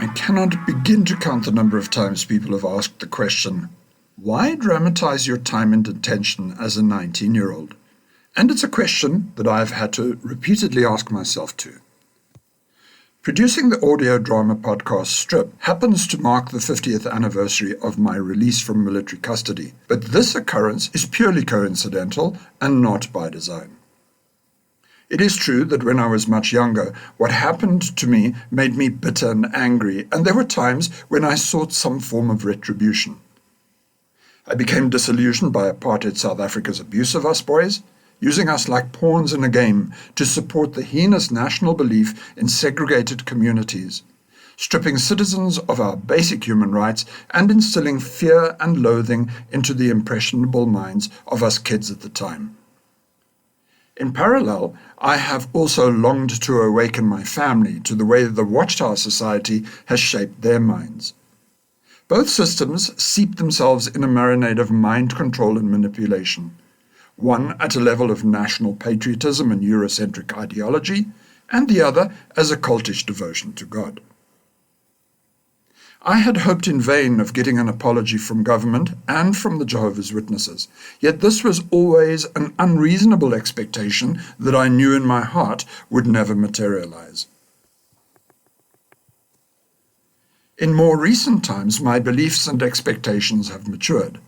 I cannot begin to count the number of times people have asked the question, why dramatize your time in detention as a 19-year-old? And it's a question that I've had to repeatedly ask myself too. Producing the audio drama podcast Strip happens to mark the 50th anniversary of my release from military custody, but this occurrence is purely coincidental and not by design. It is true that when I was much younger, what happened to me made me bitter and angry, and there were times when I sought some form of retribution. I became disillusioned by apartheid South Africa's abuse of us boys, using us like pawns in a game to support the heinous national belief in segregated communities, stripping citizens of our basic human rights and instilling fear and loathing into the impressionable minds of us kids at the time. In parallel, I have also longed to awaken my family to the way the Watchtower Society has shaped their minds. Both systems seep themselves in a marinade of mind control and manipulation, one at a level of national patriotism and Eurocentric ideology, and the other as a cultish devotion to God. I had hoped in vain of getting an apology from government and from the Jehovah's Witnesses, yet this was always an unreasonable expectation that I knew in my heart would never materialize. In more recent times, my beliefs and expectations have matured.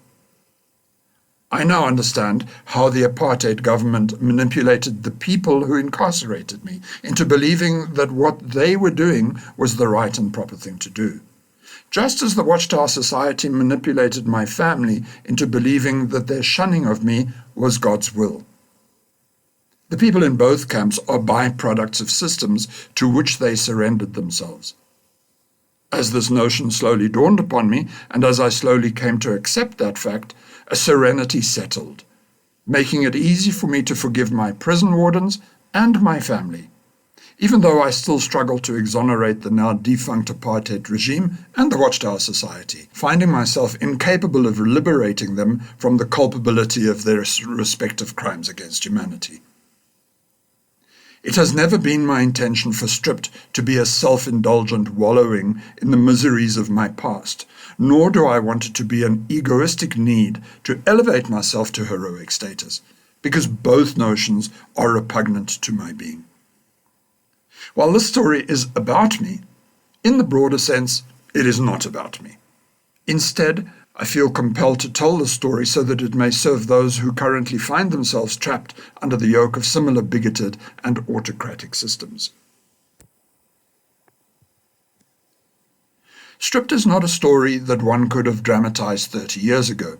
I now understand how the apartheid government manipulated the people who incarcerated me into believing that what they were doing was the right and proper thing to do. Just as the Watchtower Society manipulated my family into believing that their shunning of me was God's will. The people in both camps are byproducts of systems to which they surrendered themselves. As this notion slowly dawned upon me, and as I slowly came to accept that fact, a serenity settled, making it easy for me to forgive my prison wardens and my family, even though I still struggle to exonerate the now defunct apartheid regime and the Watchtower Society, finding myself incapable of liberating them from the culpability of their respective crimes against humanity. It has never been my intention for Stripped to be a self-indulgent wallowing in the miseries of my past, nor do I want it to be an egoistic need to elevate myself to heroic status, because both notions are repugnant to my being. While this story is about me, in the broader sense, it is not about me. Instead, I feel compelled to tell the story so that it may serve those who currently find themselves trapped under the yoke of similar bigoted and autocratic systems. Stripped is not a story that one could have dramatized 30 years ago.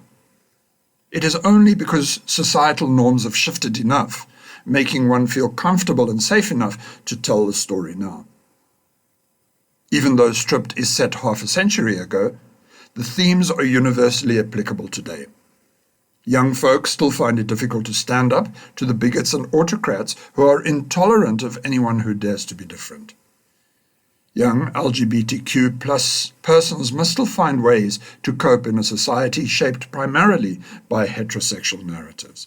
It is only because societal norms have shifted enough, making one feel comfortable and safe enough to tell the story now. Even though Stripped is set half a century ago, the themes are universally applicable today. Young folks still find it difficult to stand up to the bigots and autocrats who are intolerant of anyone who dares to be different. Young LGBTQ+ persons must still find ways to cope in a society shaped primarily by heterosexual narratives.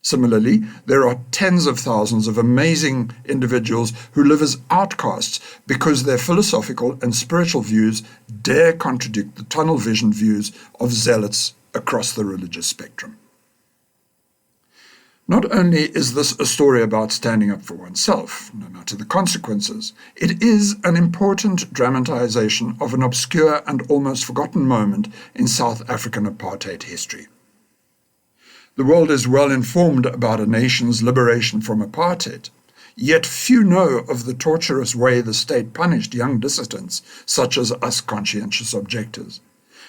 Similarly, there are tens of thousands of amazing individuals who live as outcasts because their philosophical and spiritual views dare contradict the tunnel vision views of zealots across the religious spectrum. Not only is this a story about standing up for oneself, no matter the consequences, it is an important dramatization of an obscure and almost forgotten moment in South African apartheid history. The world is well informed about a nation's liberation from apartheid, yet few know of the torturous way the state punished young dissidents, such as us conscientious objectors.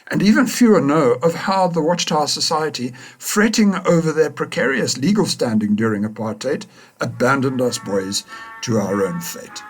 And even fewer know of how the Watchtower Society, fretting over their precarious legal standing during apartheid, abandoned us boys to our own fate.